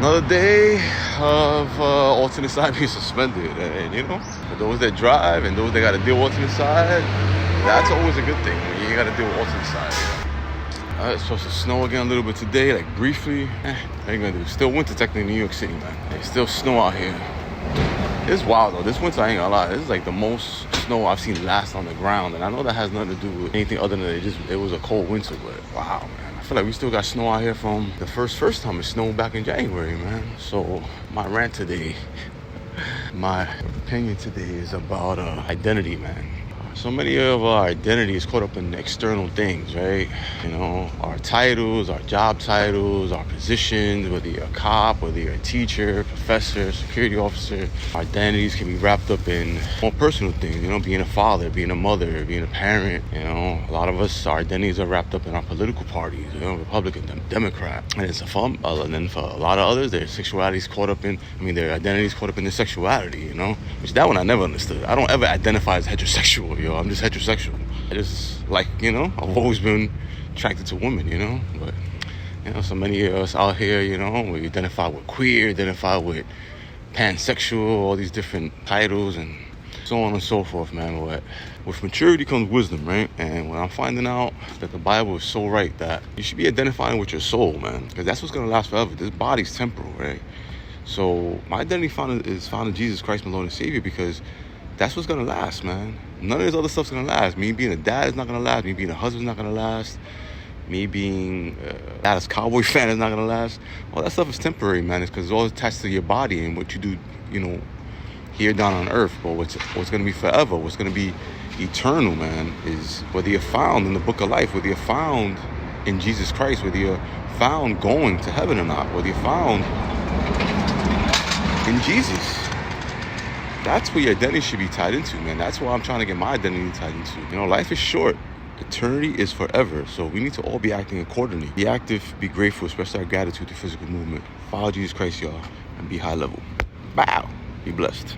Another day of alternate side being suspended, and you know, for those that drive and those that got to deal with alternate side, that's always a good thing when you got to deal with alternate side. It's supposed to snow again a little bit today, like briefly. What are you gonna do? Still winter technically in New York City, man. It's still snow out here. It's wild though. This winter, I ain't gonna lie, this is like the most snow I've seen last on the ground, and I know that has nothing to do with anything other than it was a cold winter. But wow, man. I feel like we still got snow out here from the first time it snowed back in January, man. So my rant today, my opinion today is about identity, man. So many of our identity is caught up in external things, right? You know, our titles, our job titles, our positions, whether you're a cop, whether you're a teacher, professor, security officer. Our identities can be wrapped up in more personal things, you know, being a father, being a mother, being a parent. You know, a lot of us, our identities are wrapped up in our political parties, you know, Republican, Democrat. And it's and then for a lot of others, their sexuality is caught up in, their identity is caught up in their sexuality, you know, which that one I never understood. I don't ever identify as heterosexual, yo. I'm just heterosexual. I just, like, you know, I've always been attracted to women, you know, but, you know, so many of us out here, you know, we identify with queer, identify with pansexual, all these different titles and so on and so forth, man. But with maturity comes wisdom, right? And when I'm finding out that the Bible is so right that you should be identifying with your soul, man, because that's what's going to last forever. This body's temporal, right? So my identity is found in Jesus Christ, my Lord and Savior, because that's what's gonna last, man. None of this other stuff's gonna last. Me being a dad is not gonna last. Me being a husband is not gonna last. Me being a Dallas Cowboy fan is not gonna last. All that stuff is temporary, man. It's because it's all attached to your body and what you do, you know, here down on earth. But what's gonna be forever, what's gonna be eternal, man, is whether you're found in the book of life, whether you're found in Jesus Christ, whether you're found going to heaven or not, whether you're found in Jesus. That's where your identity should be tied into, man. That's why I'm trying to get my identity tied into. You know, life is short. Eternity is forever. So we need to all be acting accordingly. Be active, be grateful, express our gratitude through physical movement. Follow Jesus Christ, y'all, and be high level. Bow. Be blessed.